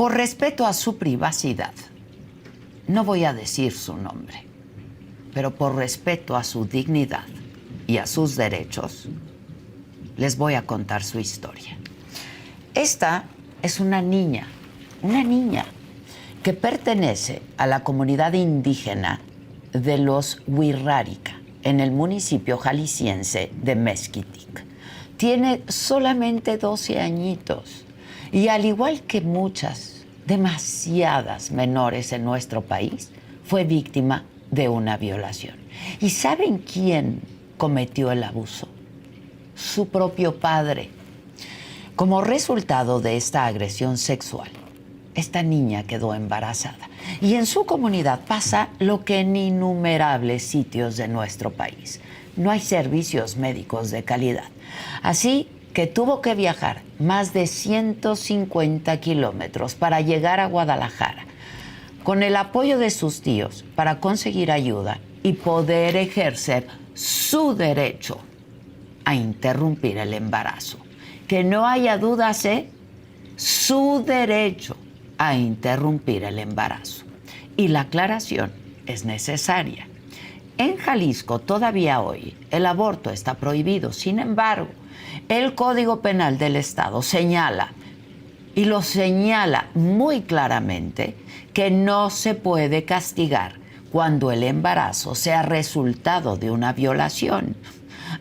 Por respeto a su privacidad, no voy a decir su nombre, pero por respeto a su dignidad y a sus derechos, les voy a contar su historia. Esta es una niña que pertenece a la comunidad indígena de los Wixárika, en el municipio jalisciense de Mezquitic. Tiene solamente 12 añitos y al igual que muchas, demasiadas menores en nuestro país, fue víctima de una violación. ¿Y saben quién cometió el abuso? Su propio padre. Como resultado de esta agresión sexual, esta niña quedó embarazada. Y en su comunidad pasa lo que en innumerables sitios de nuestro país. No hay servicios médicos de calidad. Así que tuvo que viajar más de 150 kilómetros para llegar a Guadalajara, con el apoyo de sus tíos para conseguir ayuda y poder ejercer su derecho a interrumpir el embarazo. Que no haya dudas, su derecho a interrumpir el embarazo. Y la aclaración es necesaria. En Jalisco, todavía hoy, el aborto está prohibido. Sin embargo, el Código Penal del Estado señala, y lo señala muy claramente, que no se puede castigar cuando el embarazo sea resultado de una violación.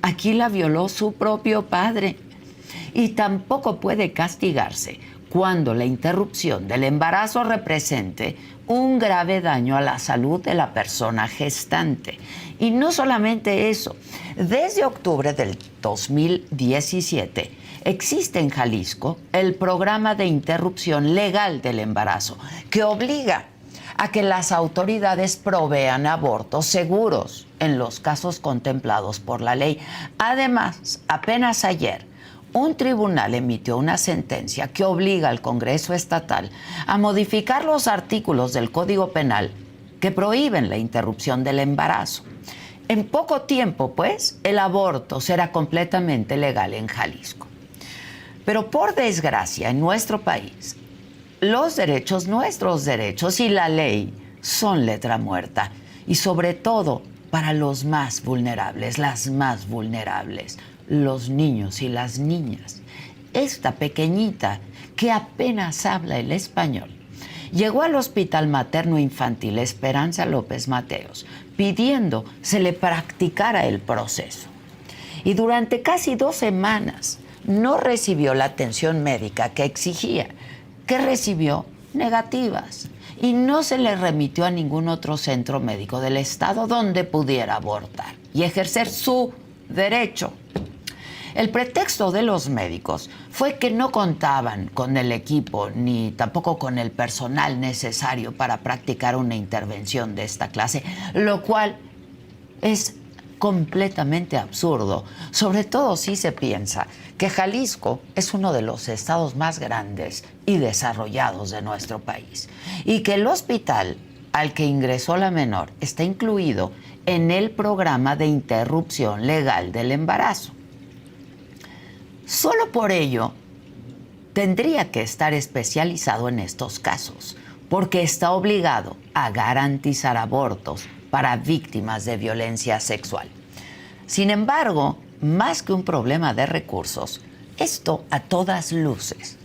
Aquí la violó su propio padre. Y tampoco puede castigarse cuando la interrupción del embarazo represente un grave daño a la salud de la persona gestante. Y no solamente eso, desde octubre del 2017 existe en Jalisco el programa de interrupción legal del embarazo, que obliga a que las autoridades provean abortos seguros en los casos contemplados por la ley. Además, apenas ayer, un tribunal emitió una sentencia que obliga al Congreso Estatal a modificar los artículos del Código Penal que prohíben la interrupción del embarazo. En poco tiempo, pues, el aborto será completamente legal en Jalisco. Pero por desgracia, en nuestro país, nuestros derechos y la ley son letra muerta. Y sobre todo para los más vulnerables, las más vulnerables, los niños y las niñas. Esta pequeñita, que apenas habla el español, llegó al Hospital Materno Infantil Esperanza López Mateos pidiendo se le practicara el proceso. Y durante casi 2 semanas no recibió la atención médica que exigía, que recibió negativas. Y no se le remitió a ningún otro centro médico del estado donde pudiera abortar y ejercer su derecho. El pretexto de los médicos fue que no contaban con el equipo ni tampoco con el personal necesario para practicar una intervención de esta clase, lo cual es completamente absurdo, sobre todo si se piensa que Jalisco es uno de los estados más grandes y desarrollados de nuestro país y que el hospital al que ingresó la menor está incluido en el programa de interrupción legal del embarazo. Solo por ello tendría que estar especializado en estos casos, porque está obligado a garantizar abortos para víctimas de violencia sexual. Sin embargo, más que un problema de recursos, esto a todas luces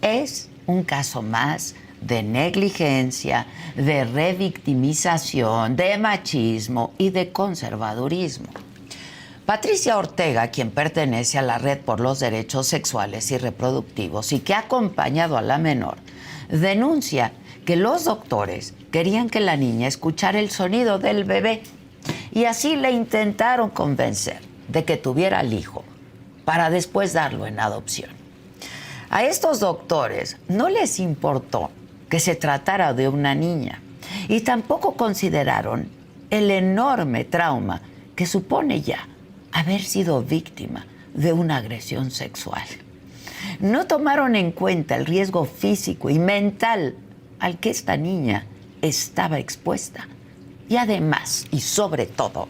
es un caso más de negligencia, de revictimización, de machismo y de conservadurismo. Patricia Ortega, quien pertenece a la Red por los Derechos Sexuales y Reproductivos y que ha acompañado a la menor, denuncia que los doctores querían que la niña escuchara el sonido del bebé y así le intentaron convencer de que tuviera al hijo para después darlo en adopción. A estos doctores no les importó que se tratara de una niña y tampoco consideraron el enorme trauma que supone ya haber sido víctima de una agresión sexual. No tomaron en cuenta el riesgo físico y mental al que esta niña estaba expuesta. Y además, y sobre todo,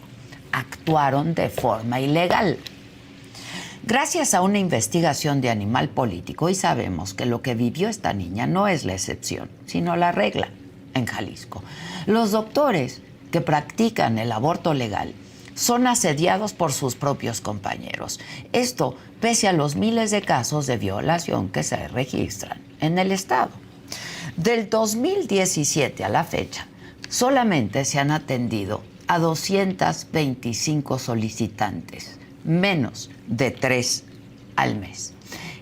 actuaron de forma ilegal. Gracias a una investigación de Animal Político, hoy sabemos que lo que vivió esta niña no es la excepción, sino la regla en Jalisco. Los doctores que practican el aborto legal son asediados por sus propios compañeros. Esto pese a los miles de casos de violación que se registran en el estado. Del 2017 a la fecha, solamente se han atendido a 225 solicitantes, menos de 3 al mes.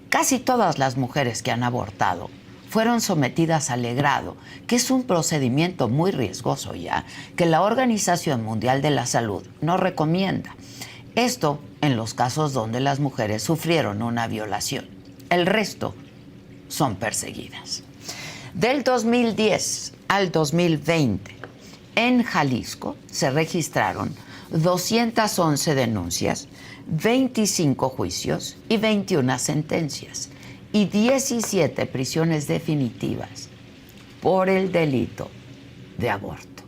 Casi todas las mujeres que han abortado fueron sometidas al legrado, que es un procedimiento muy riesgoso ya, que la Organización Mundial de la Salud no recomienda. Esto en los casos donde las mujeres sufrieron una violación. El resto son perseguidas. Del 2010 al 2020, en Jalisco se registraron 211 denuncias, 25 juicios y 21 sentencias y 17 prisiones definitivas por el delito de aborto.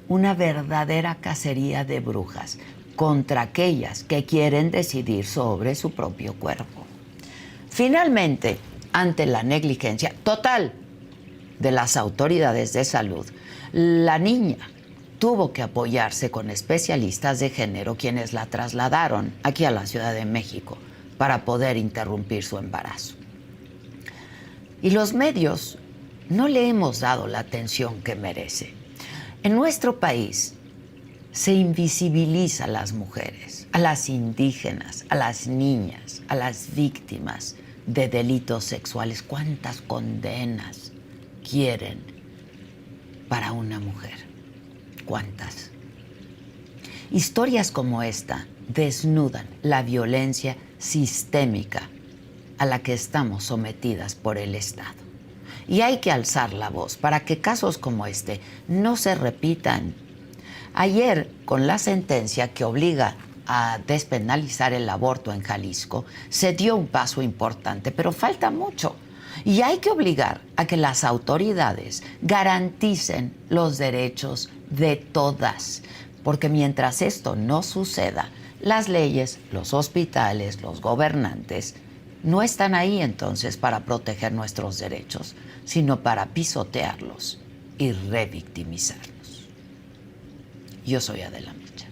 Una verdadera cacería de brujas contra aquellas que quieren decidir sobre su propio cuerpo. Finalmente, ante la negligencia total de las autoridades de salud, la niña tuvo que apoyarse con especialistas de género quienes la trasladaron aquí a la Ciudad de México para poder interrumpir su embarazo. Y los medios no le hemos dado la atención que merece. En nuestro país se invisibiliza a las mujeres, a las indígenas, a las niñas, a las víctimas de delitos sexuales. ¿Cuántas condenas quieren para una mujer? ¿Cuántas? Historias como esta desnudan la violencia sistémica a la que estamos sometidas por el Estado. Y hay que alzar la voz para que casos como este no se repitan. Ayer, con la sentencia que obliga a despenalizar el aborto en Jalisco, se dio un paso importante, pero falta mucho. Y hay que obligar a que las autoridades garanticen los derechos de todas, porque mientras esto no suceda, las leyes, los hospitales, los gobernantes no están ahí entonces para proteger nuestros derechos, sino para pisotearlos y revictimizarnos. Yo soy Adela Micha.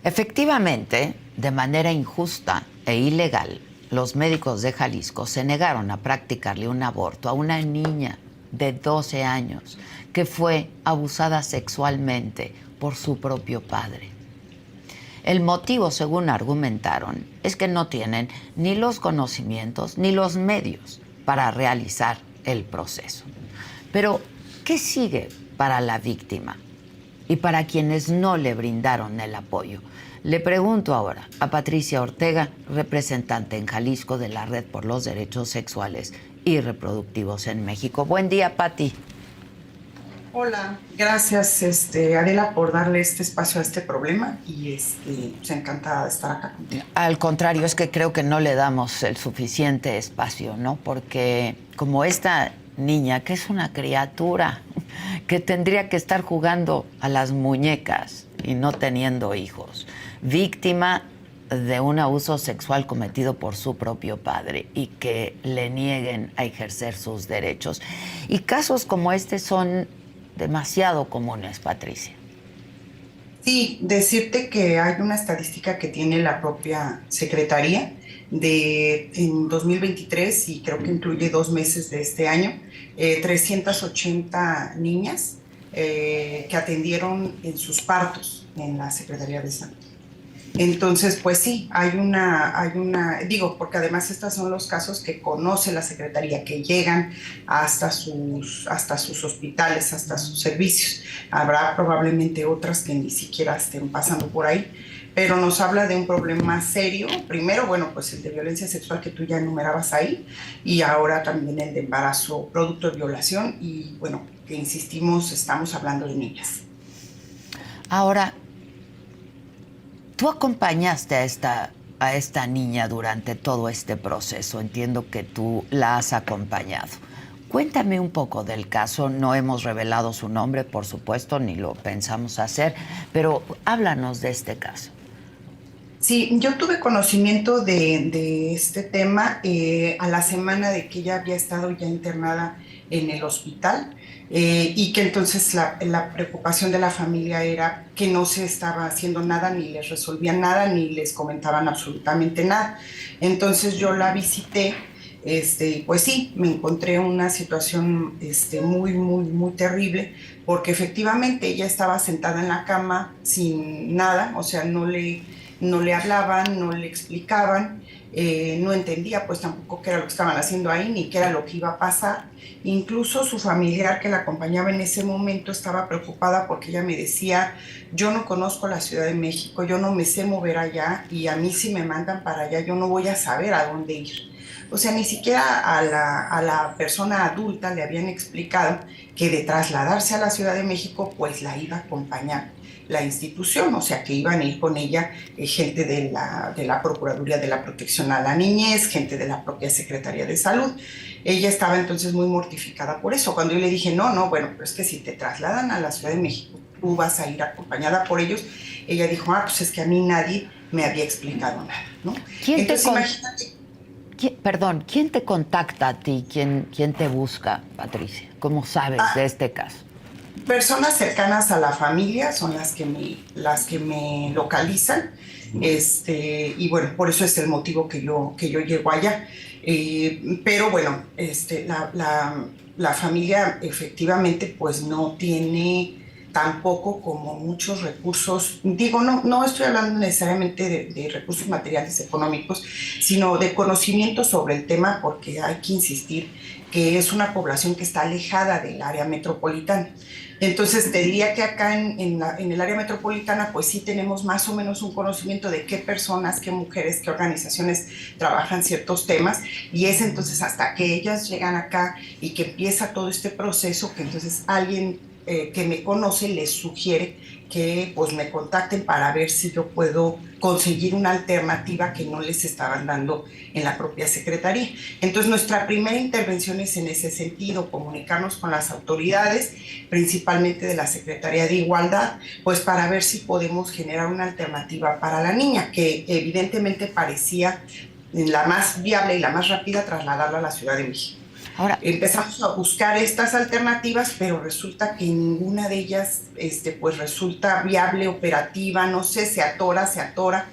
Efectivamente, de manera injusta e ilegal, los médicos de Jalisco se negaron a practicarle un aborto a una niña de 12 años que fue abusada sexualmente por su propio padre. El motivo, según argumentaron, es que no tienen ni los conocimientos ni los medios para realizar el proceso. Pero, ¿qué sigue para la víctima y para quienes no le brindaron el apoyo? Le pregunto ahora a Patricia Ortega, representante en Jalisco de la Red por los Derechos Sexuales y Reproductivos en México. Buen día, Pati. Hola, gracias Adela por darle este espacio a este problema y pues, encantada de estar acá contigo. Al contrario, es que creo que no le damos el suficiente espacio, ¿no? Porque como esta niña, que es una criatura que tendría que estar jugando a las muñecas y no teniendo hijos, víctima de un abuso sexual cometido por su propio padre y que le nieguen a ejercer sus derechos. Y casos como este son demasiado comunes, Patricia. Sí, decirte que hay una estadística que tiene la propia Secretaría en 2023 y creo que incluye 2 meses de este año, 380 niñas que atendieron en sus partos en la Secretaría de Salud. Entonces, pues sí, digo, porque además estos son los casos que conoce la Secretaría, que llegan hasta sus hospitales, hasta sus servicios. Habrá probablemente otras que ni siquiera estén pasando por ahí, pero nos habla de un problema serio. Primero, bueno, pues el de violencia sexual que tú ya enumerabas ahí, y ahora también el de embarazo producto de violación, y bueno, que insistimos, estamos hablando de niñas. Ahora, tú acompañaste a esta niña durante todo este proceso. Entiendo que tú la has acompañado. Cuéntame un poco del caso. No hemos revelado su nombre, por supuesto, ni lo pensamos hacer, pero háblanos de este caso. Sí, yo tuve conocimiento de este tema a la semana de que ella había estado ya internada en el hospital, y que entonces la preocupación de la familia era que no se estaba haciendo nada, ni les resolvían nada, ni les comentaban absolutamente nada. Entonces yo la visité. Pues sí, me encontré una situación muy, muy, muy terrible, porque efectivamente ella estaba sentada en la cama sin nada, o sea, no le hablaban, no le explicaban, no entendía pues tampoco qué era lo que estaban haciendo ahí, ni qué era lo que iba a pasar. Incluso su familiar que la acompañaba en ese momento estaba preocupada porque ella me decía, yo no conozco la Ciudad de México, yo no me sé mover allá, y a mí si me mandan para allá yo no voy a saber a dónde ir. O sea, ni siquiera a la persona adulta le habían explicado que de trasladarse a la Ciudad de México, pues la iba a acompañar la institución, o sea, que iban a ir con ella gente de la Procuraduría de la Protección a la Niñez, gente de la propia Secretaría de Salud. Ella estaba entonces muy mortificada por eso. Cuando yo le dije, no, no, bueno, pero es que si te trasladan a la Ciudad de México, tú vas a ir acompañada por ellos. Ella dijo, pues es que a mí nadie me había explicado nada, ¿no? Entonces, imagínate. Perdón, ¿quién te contacta a ti? ¿Quién te busca, Patricia? ¿Cómo sabes de este caso? Personas cercanas a la familia son las que me localizan, y bueno, por eso es el motivo que yo llego allá. Pero bueno, la familia efectivamente pues no tiene tampoco como muchos recursos, digo, no estoy hablando necesariamente de recursos materiales económicos, sino de conocimiento sobre el tema, porque hay que insistir que es una población que está alejada del área metropolitana. Entonces, te diría que acá en el área metropolitana, pues sí tenemos más o menos un conocimiento de qué personas, qué mujeres, qué organizaciones trabajan ciertos temas, y es entonces hasta que ellas llegan acá y que empieza todo este proceso, que entonces alguien que me conoce les sugiere que pues me contacten para ver si yo puedo conseguir una alternativa que no les estaban dando en la propia Secretaría. Entonces nuestra primera intervención es en ese sentido, comunicarnos con las autoridades, principalmente de la Secretaría de Igualdad, pues para ver si podemos generar una alternativa para la niña, que evidentemente parecía la más viable y la más rápida trasladarla a la Ciudad de México. Ahora, empezamos a buscar estas alternativas, pero resulta que ninguna de ellas pues resulta viable, operativa, no sé, se atora.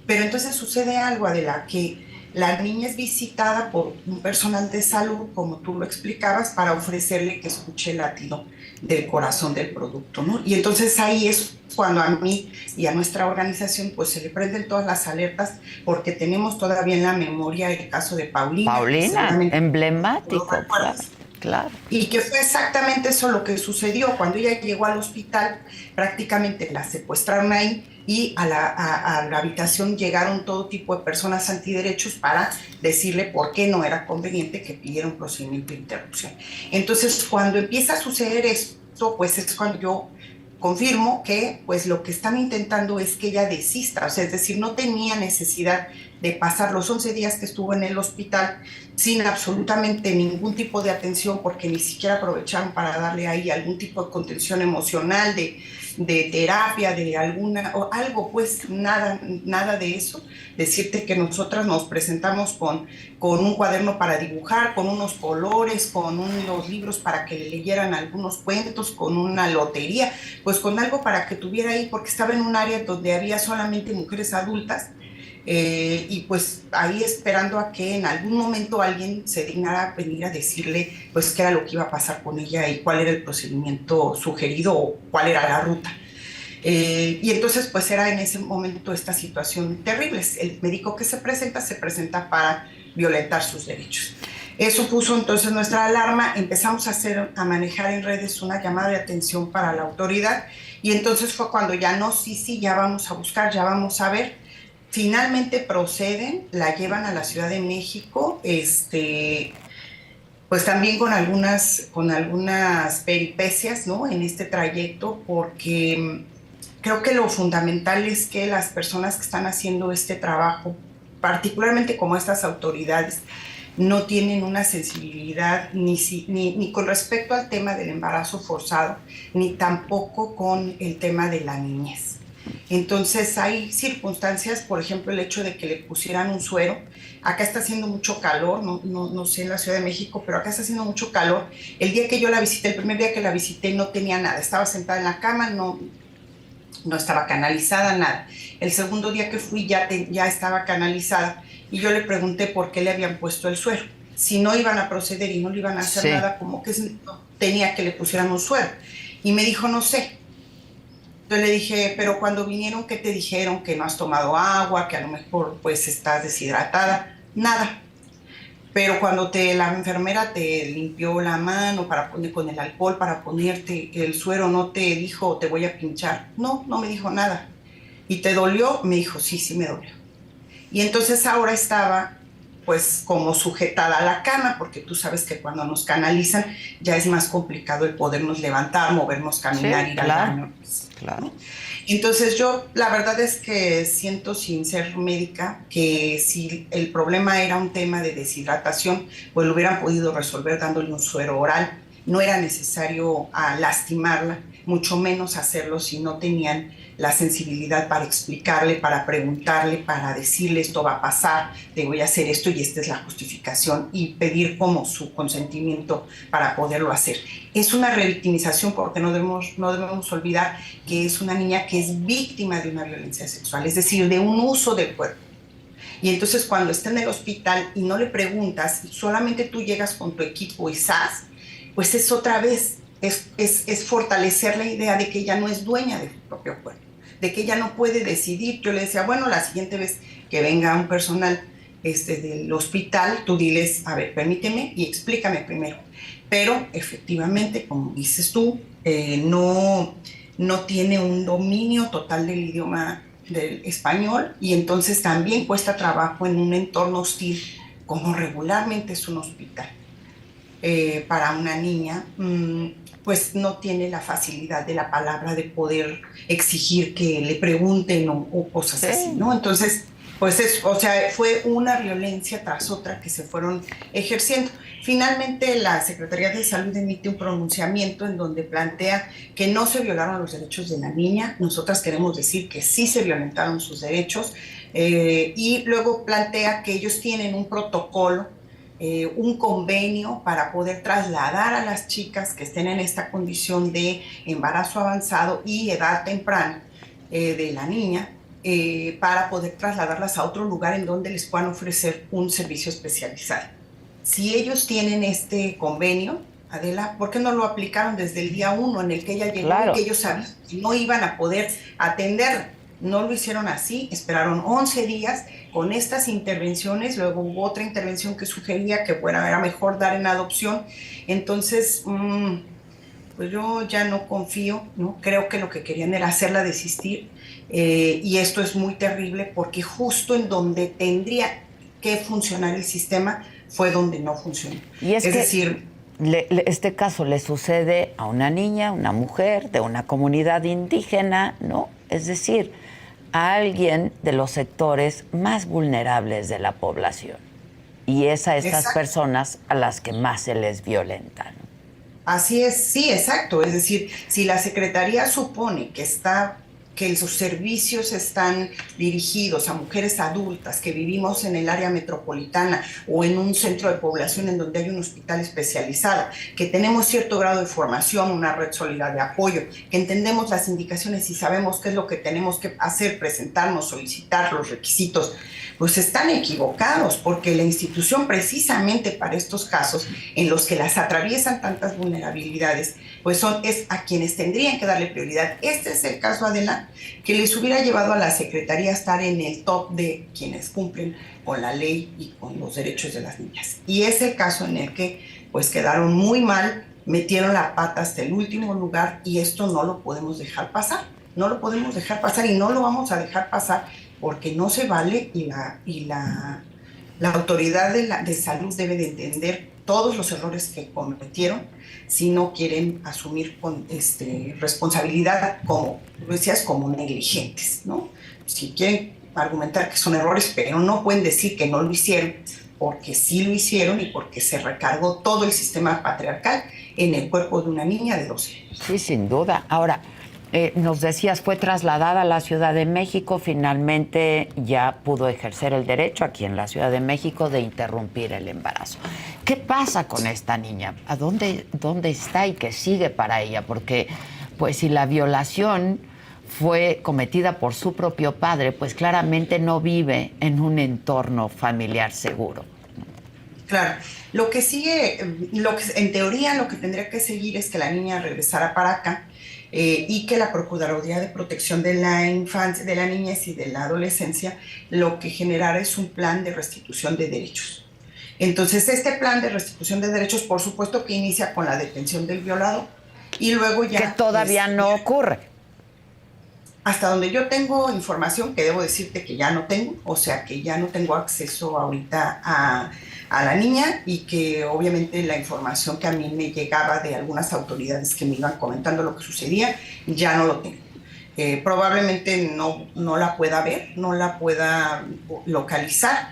Pero entonces sucede algo, Adela, que la niña es visitada por un personal de salud, como tú lo explicabas, para ofrecerle que escuche el latido del corazón del producto, ¿no? Y entonces ahí es cuando a mí y a nuestra organización pues se le prenden todas las alertas, porque tenemos todavía en la memoria el caso de Paulina. Paulina, emblemático, claro. Y que fue exactamente eso lo que sucedió. Cuando ella llegó al hospital, prácticamente la secuestraron ahí, y a la habitación llegaron todo tipo de personas antiderechos para decirle por qué no era conveniente que pidiera un procedimiento de interrupción. Entonces, cuando empieza a suceder esto, pues es cuando yo confirmo que pues lo que están intentando es que ella desista, o sea, es decir, no tenía necesidad de pasar los 11 días que estuvo en el hospital sin absolutamente ningún tipo de atención, porque ni siquiera aprovecharon para darle ahí algún tipo de contención emocional, de terapia, de alguna, o algo, pues nada de eso. Decirte que nosotras nos presentamos con un cuaderno para dibujar, con unos colores, con unos libros para que le leyeran algunos cuentos, con una lotería, pues con algo para que tuviera ahí, porque estaba en un área donde había solamente mujeres adultas, y pues ahí esperando a que en algún momento alguien se dignara venir a decirle pues qué era lo que iba a pasar con ella y cuál era el procedimiento sugerido o cuál era la ruta. Y entonces pues era en ese momento esta situación terrible. El médico que se presenta para violentar sus derechos. Eso puso entonces nuestra alarma. Empezamos a manejar en redes una llamada de atención para la autoridad, y entonces fue cuando ya no, sí, ya vamos a buscar, ya vamos a ver. Finalmente proceden, la llevan a la Ciudad de México, pues también con algunas peripecias, ¿no? En este trayecto, porque creo que lo fundamental es que las personas que están haciendo este trabajo, particularmente como estas autoridades, no tienen una sensibilidad ni con respecto al tema del embarazo forzado, ni tampoco con el tema de la niñez. Entonces hay circunstancias, por ejemplo, el hecho de que le pusieran un suero. Acá está haciendo mucho calor, no sé en la Ciudad de México, pero acá está haciendo mucho calor. El día que yo la visité, el primer día que la visité, no tenía nada, estaba sentada en la cama, no estaba canalizada, nada. El segundo día que fui ya estaba canalizada y yo le pregunté por qué le habían puesto el suero. Si no iban a proceder y no le iban a hacer nada, como que tenía que le pusieran un suero. Y me dijo, no sé. Yo le dije, pero cuando vinieron, ¿qué te dijeron? Que no has tomado agua, que a lo mejor pues estás deshidratada. Nada. Pero cuando la enfermera te limpió la mano para poner con el alcohol, para ponerte el suero, ¿no te dijo te voy a pinchar? No me dijo nada. ¿Y te dolió? Me dijo, sí me dolió. Y entonces ahora estaba pues como sujetada a la cama, porque tú sabes que cuando nos canalizan ya es más complicado el podernos levantar, movernos, caminar, ir al baño. Claro. Entonces yo la verdad es que siento, sin ser médica, que si el problema era un tema de deshidratación, pues lo hubieran podido resolver dándole un suero oral. No era necesario lastimarla, mucho menos hacerlo si no tenían la sensibilidad para explicarle, para preguntarle, para decirle esto va a pasar, te voy a hacer esto y esta es la justificación, y pedir como su consentimiento para poderlo hacer. Es una revictimización porque no debemos olvidar que es una niña que es víctima de una violencia sexual, es decir, de un uso del cuerpo. Y entonces cuando está en el hospital y no le preguntas, solamente tú llegas con tu equipo y ¡zas!, pues es otra vez, es fortalecer la idea de que ella no es dueña de su propio cuerpo, de que ella no puede decidir. Yo le decía, bueno, la siguiente vez que venga un personal del hospital, tú diles, a ver, permíteme y explícame primero. Pero efectivamente, como dices tú, no tiene un dominio total del idioma del español, y entonces también cuesta trabajo en un entorno hostil, como regularmente es un hospital. Para una niña, pues no tiene la facilidad de la palabra de poder exigir que le pregunten o cosas así, ¿no? Entonces, pues fue una violencia tras otra que se fueron ejerciendo. Finalmente, la Secretaría de Salud emite un pronunciamiento en donde plantea que no se violaron los derechos de la niña. Nosotras queremos decir que sí se violentaron sus derechos, y luego plantea que ellos tienen un protocolo, un convenio para poder trasladar a las chicas que estén en esta condición de embarazo avanzado y edad temprana de la niña, para poder trasladarlas a otro lugar en donde les puedan ofrecer un servicio especializado. Si ellos tienen este convenio, Adela, ¿por qué no lo aplicaron desde el día 1 en el que ella llegó? Claro. Y que ellos sabían que no iban a poder atender? No lo hicieron así, esperaron 11 días con estas intervenciones, luego hubo otra intervención que sugería que era mejor dar en adopción. Entonces, pues yo ya no confío, ¿no? Creo que lo que querían era hacerla desistir, y esto es muy terrible porque justo en donde tendría que funcionar el sistema fue donde no funcionó. Y es decir, este caso le sucede a una niña, una mujer de una comunidad indígena, ¿no? Es decir, a alguien de los sectores más vulnerables de la población. Y es a estas personas a las que más se les violenta, ¿no? Así es, sí, exacto. Es decir, si la Secretaría supone que sus servicios están dirigidos a mujeres adultas que vivimos en el área metropolitana o en un centro de población en donde hay un hospital especializado, que tenemos cierto grado de formación, una red sólida de apoyo, que entendemos las indicaciones y sabemos qué es lo que tenemos que hacer, presentarnos, solicitar los requisitos, pues están equivocados, porque la institución, precisamente para estos casos en los que las atraviesan tantas vulnerabilidades, pues es a quienes tendrían que darle prioridad. Este es el caso, Adela, que les hubiera llevado a la Secretaría a estar en el top de quienes cumplen con la ley y con los derechos de las niñas. Y es el caso en el que pues quedaron muy mal, metieron la pata hasta el último lugar, y esto no lo podemos dejar pasar. No lo podemos dejar pasar y no lo vamos a dejar pasar, porque no se vale, y la autoridad de salud debe de entender todos los errores que cometieron si no quieren asumir con responsabilidad, como decías, como negligentes, ¿no? Si quieren argumentar que son errores, pero no pueden decir que no lo hicieron, porque sí lo hicieron y porque se recargó todo el sistema patriarcal en el cuerpo de una niña de 12 años. Sí, sin duda. Ahora, nos decías, fue trasladada a la Ciudad de México, finalmente ya pudo ejercer el derecho aquí en la Ciudad de México de interrumpir el embarazo. ¿Qué pasa con esta niña? ¿A dónde está y qué sigue para ella? Porque, pues, si la violación fue cometida por su propio padre, pues claramente no vive en un entorno familiar seguro. Claro, lo que sigue, en teoría lo que tendría que seguir es que la niña regresara para acá y que la Procuraduría de Protección de la Infancia, de la Niñez y de la Adolescencia lo que generara es un plan de restitución de derechos. Entonces, este plan de restitución de derechos, por supuesto que inicia con la detención del violador y luego ya... Que todavía no ocurre. Hasta donde yo tengo información, que debo decirte que ya no tengo, o sea que ya no tengo acceso ahorita a la niña y que obviamente la información que a mí me llegaba de algunas autoridades que me iban comentando lo que sucedía, ya no lo tengo. Probablemente no la pueda ver, no la pueda localizar,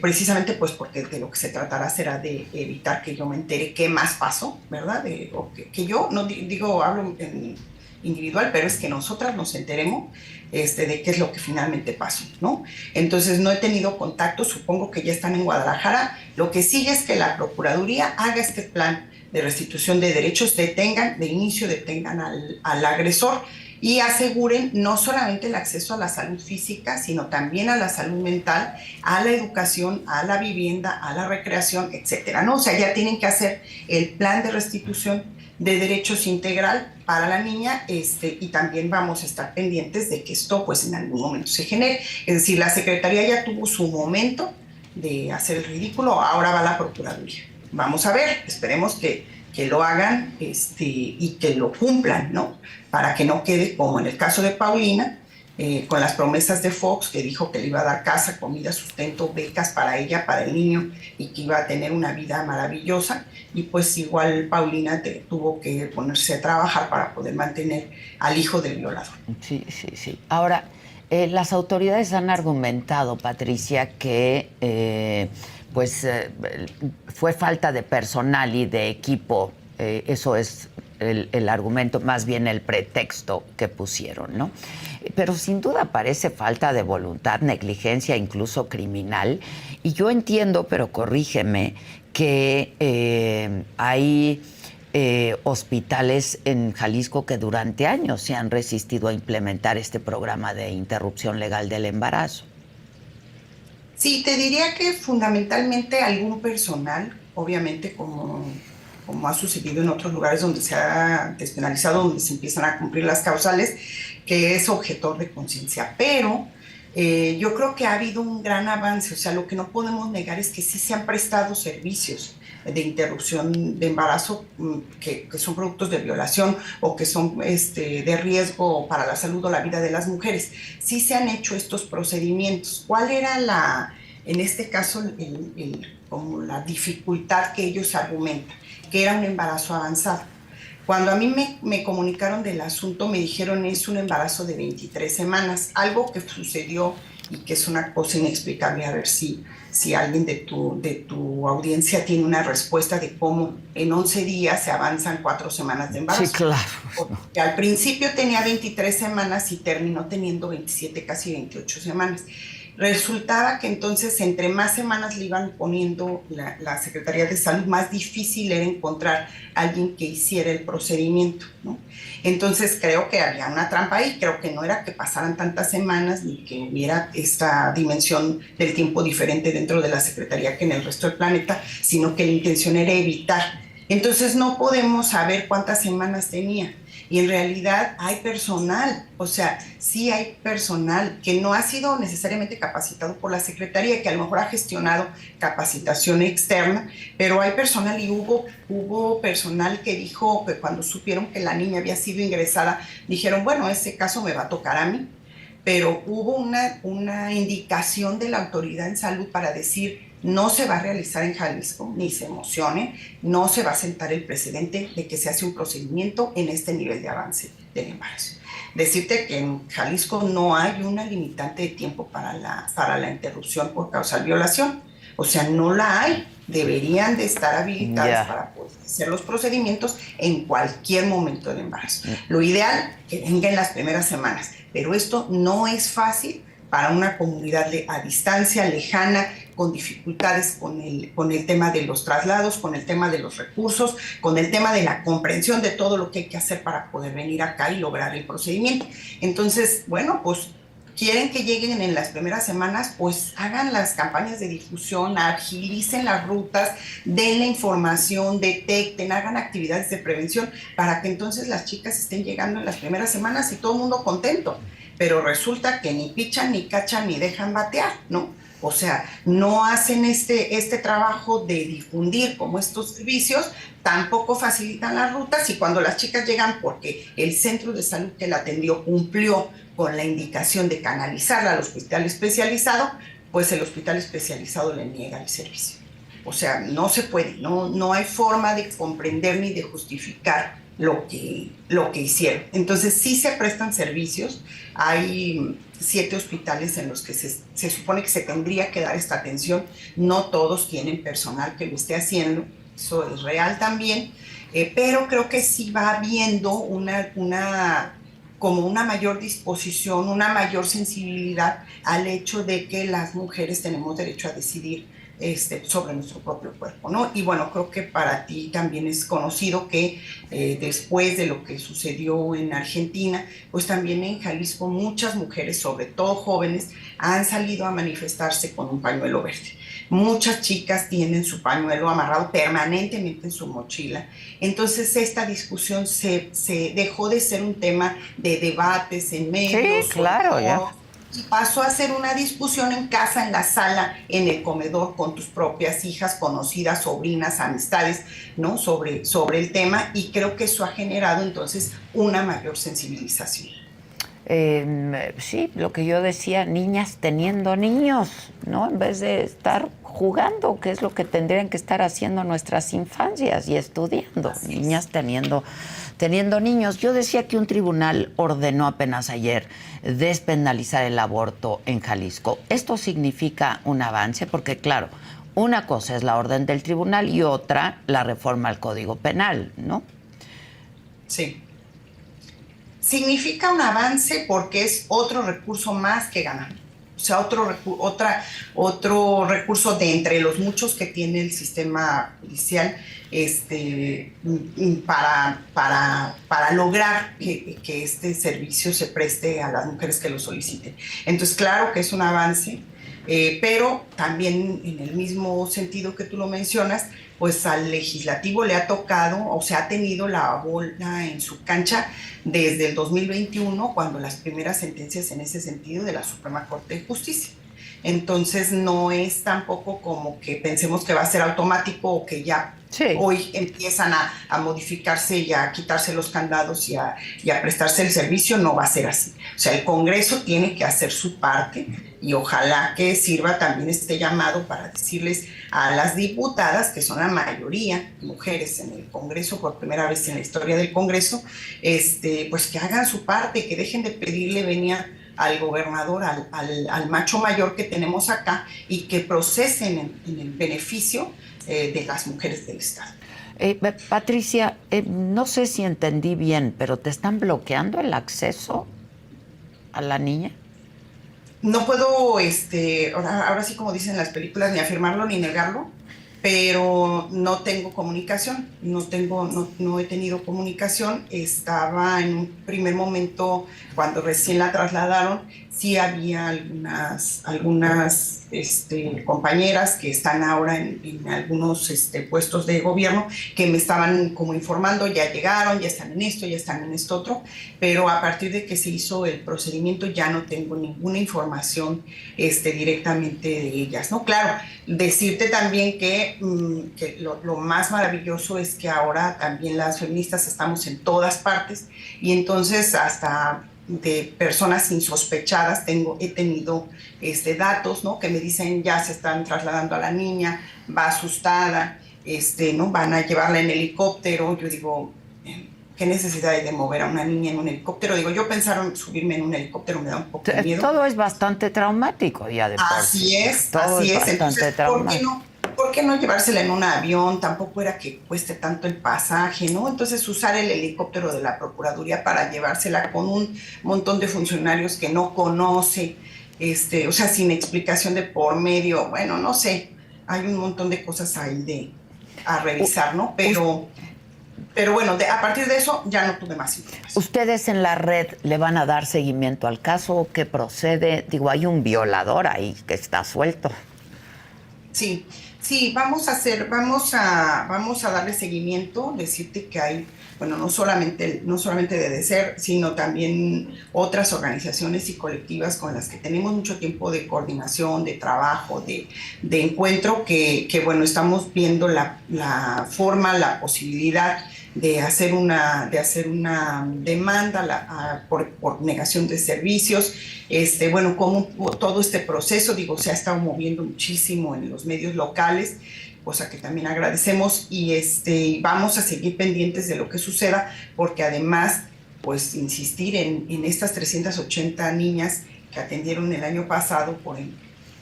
precisamente pues porque de lo que se tratará será de evitar que yo me entere qué más pasó, ¿verdad? O que yo, no digo, hablo en individual, pero es que nosotras nos enteremos de qué es lo que finalmente pasó, ¿no? Entonces no he tenido contacto, supongo que ya están en Guadalajara. Lo que sigue es que la Procuraduría haga este plan de restitución de derechos, detengan al agresor y aseguren no solamente el acceso a la salud física, sino también a la salud mental, a la educación, a la vivienda, a la recreación, etcétera, ¿no? O sea, ya tienen que hacer el plan de restitución de derechos integral para la niña, y también vamos a estar pendientes de que esto pues en algún momento se genere. Es decir, la Secretaría ya tuvo su momento de hacer el ridículo, ahora va la Procuraduría. Vamos a ver, esperemos que lo hagan y que lo cumplan, ¿no? Para que no quede como en el caso de Paulina, con las promesas de Fox, que dijo que le iba a dar casa, comida, sustento, becas para ella, para el niño, y que iba a tener una vida maravillosa. Y pues igual Paulina tuvo que ponerse a trabajar para poder mantener al hijo del violador. Sí, sí, sí. Ahora, las autoridades han argumentado, Patricia, que fue falta de personal y de equipo. Eso es el argumento, más bien el pretexto que pusieron, ¿no? Pero sin duda parece falta de voluntad, negligencia, incluso criminal. Y yo entiendo, pero corrígeme, que hay hospitales en Jalisco que durante años se han resistido a implementar este programa de interrupción legal del embarazo. Sí, te diría que fundamentalmente algún personal, obviamente como ha sucedido en otros lugares donde se ha despenalizado, donde se empiezan a cumplir las causales, que es objetor de conciencia. Pero yo creo que ha habido un gran avance, o sea, lo que no podemos negar es que sí se han prestado servicios de interrupción de embarazo que son productos de violación o que son de riesgo para la salud o la vida de las mujeres. Sí se han hecho estos procedimientos. ¿Cuál era en este caso, como la dificultad que ellos argumentan? Que era un embarazo avanzado. Cuando a mí me comunicaron del asunto, me dijeron es un embarazo de 23 semanas, algo que sucedió y que es una cosa inexplicable. A ver si alguien de tu audiencia tiene una respuesta de cómo en 11 días se avanzan 4 semanas de embarazo. Sí, claro. Porque al principio tenía 23 semanas y terminó teniendo 27, casi 28 semanas. Resultaba que entonces entre más semanas le iban poniendo la Secretaría de Salud, más difícil era encontrar a alguien que hiciera el procedimiento, ¿no? Entonces creo que había una trampa ahí, creo que no era que pasaran tantas semanas ni que hubiera esta dimensión del tiempo diferente dentro de la Secretaría que en el resto del planeta, sino que la intención era evitar. Entonces no podemos saber cuántas semanas tenía. Y en realidad hay personal, o sea, sí hay personal que no ha sido necesariamente capacitado por la Secretaría, que a lo mejor ha gestionado capacitación externa, pero hay personal y hubo personal que dijo que cuando supieron que la niña había sido ingresada, dijeron, bueno, ese caso me va a tocar a mí, pero hubo una indicación de la autoridad en salud para decir, no se va a realizar en Jalisco, ni se emocione, no se va a sentar el precedente de que se hace un procedimiento en este nivel de avance del embarazo. Decirte que en Jalisco no hay una limitante de tiempo para la interrupción por causal violación, O sea, no la hay. Deberían de estar habilitadas para poder hacer los procedimientos en cualquier momento del embarazo. Lo ideal, que venga en las primeras semanas, pero esto no es fácil para una comunidad a distancia, lejana, con dificultades con el tema de los traslados, con el tema de los recursos, con el tema de la comprensión de todo lo que hay que hacer para poder venir acá y lograr el procedimiento. Entonces, bueno, pues quieren que lleguen en las primeras semanas, pues hagan las campañas de difusión, agilicen las rutas, den la información, detecten, hagan actividades de prevención para que entonces las chicas estén llegando en las primeras semanas y todo el mundo contento. Pero resulta que ni pichan, ni cachan, ni dejan batear, ¿no? O sea, no hacen este trabajo de difundir como estos servicios, tampoco facilitan las rutas y cuando las chicas llegan porque el centro de salud que la atendió cumplió con la indicación de canalizarla al hospital especializado, pues el hospital especializado le niega el servicio. O sea, no se puede, no hay forma de comprender ni de justificar lo que hicieron. Entonces sí se prestan servicios, hay 7 hospitales en los que se supone que se tendría que dar esta atención, no todos tienen personal que lo esté haciendo, eso es real también, pero creo que sí va habiendo como una mayor disposición, una mayor sensibilidad al hecho de que las mujeres tenemos derecho a decidir sobre nuestro propio cuerpo, ¿no? Y bueno, creo que para ti también es conocido que después de lo que sucedió en Argentina, pues también en Jalisco muchas mujeres, sobre todo jóvenes, han salido a manifestarse con un pañuelo verde. Muchas chicas tienen su pañuelo amarrado permanentemente en su mochila. Entonces esta discusión se dejó de ser un tema de debates en medios. Sí, claro, ya. Y pasó a ser una discusión en casa, en la sala, en el comedor, con tus propias hijas, conocidas, sobrinas, amistades, ¿no? Sobre el tema, y creo que eso ha generado entonces una mayor sensibilización. Sí, lo que yo decía, niñas teniendo niños, ¿no? En vez de estar jugando, que es lo que tendrían que estar haciendo nuestras infancias y estudiando, niñas teniendo niños. Yo decía que un tribunal ordenó apenas ayer despenalizar el aborto en Jalisco. Esto significa un avance porque, claro, una cosa es la orden del tribunal y otra la reforma al Código Penal, ¿no? Sí. Significa un avance porque es otro recurso más que ganar. O sea, otro recurso de entre los muchos que tiene el sistema judicial para lograr que este servicio se preste a las mujeres que lo soliciten. Entonces, claro que es un avance, pero también en el mismo sentido que tú lo mencionas, pues al legislativo le ha tocado, o sea, ha tenido la bola en su cancha desde el 2021, cuando las primeras sentencias en ese sentido de la Suprema Corte de Justicia. Entonces no es tampoco como que pensemos que va a ser automático o que ya hoy empiezan a modificarse y a quitarse los candados y a prestarse el servicio. No va a ser así. O sea, el Congreso tiene que hacer su parte y ojalá que sirva también este llamado para decirles a las diputadas, que son la mayoría mujeres en el Congreso, por primera vez en la historia del Congreso, pues que hagan su parte, que dejen de pedirle venia al gobernador, al macho mayor que tenemos acá, y que procesen en el beneficio de las mujeres del Estado. Patricia, no sé si entendí bien, pero ¿te están bloqueando el acceso a la niña? No puedo, ahora sí, como dicen las películas, ni afirmarlo ni negarlo, pero no tengo comunicación, no he tenido comunicación. Estaba en un primer momento, cuando recién la trasladaron, sí había algunas compañeras que están ahora en algunos puestos de gobierno que me estaban como informando, ya llegaron, ya están en esto, ya están en esto otro, pero a partir de que se hizo el procedimiento ya no tengo ninguna información directamente de ellas, ¿no? Claro, decirte también que lo más maravilloso es que ahora también las feministas estamos en todas partes, y entonces hasta de personas insospechadas he tenido datos, ¿no? Que me dicen ya se están trasladando a la niña, va asustada, ¿no? Van a llevarla en helicóptero. Yo digo, qué necesidad hay de mover a una niña en un helicóptero. Digo, yo pensaron subirme en un helicóptero, me da un poco de miedo. Todo es bastante traumático ya de por sí. Así es, Todo así es es. bastante Entonces, traumático. ¿por qué no llevársela en un avión? Tampoco era que cueste tanto el pasaje, ¿no? Entonces, usar el helicóptero de la Procuraduría para llevársela con un montón de funcionarios que no conoce, o sea, sin explicación de por medio, bueno, no sé, hay un montón de cosas ahí a revisar, ¿no? Pero bueno, a partir de eso ya no tuve más información. ¿Ustedes en la red le van a dar seguimiento al caso? ¿Qué procede? Digo, hay un violador ahí que está suelto. Sí, sí, vamos a darle seguimiento, decirte que hay, bueno, no solamente de ser, sino también otras organizaciones y colectivas con las que tenemos mucho tiempo de coordinación, de trabajo, de encuentro, que bueno, estamos viendo la forma, la posibilidad de hacer una demanda por negación de servicios. Bueno, como todo este proceso, digo, se ha estado moviendo muchísimo en los medios locales, cosa que también agradecemos, y vamos a seguir pendientes de lo que suceda, porque además, pues, insistir en estas 380 niñas que atendieron el año pasado,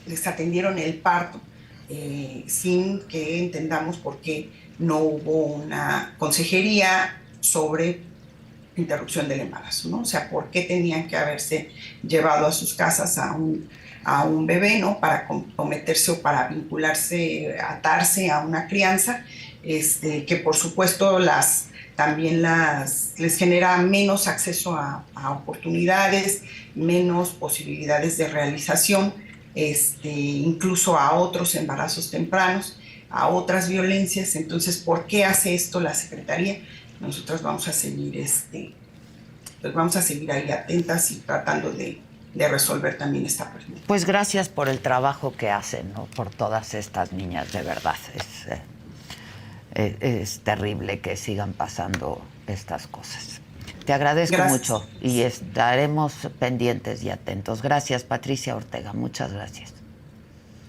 les atendieron el parto, sin que entendamos por qué no hubo una consejería sobre interrupción del embarazo, ¿no? O sea, ¿por qué tenían que haberse llevado a sus casas a un bebé, ¿no? Para comprometerse o para vincularse, atarse a una crianza, que por supuesto también les genera menos acceso a oportunidades, menos posibilidades de realización, incluso a otros embarazos tempranos, a otras violencias. Entonces, ¿por qué hace esto la Secretaría? Nosotros vamos a seguir, pues vamos a seguir ahí atentas y tratando de resolver también esta pregunta. Pues gracias por el trabajo que hacen, ¿no? Por todas estas niñas, de verdad. Es terrible que sigan pasando estas cosas. Te agradezco mucho y estaremos pendientes y atentos. Gracias, Patricia Ortega. Muchas gracias.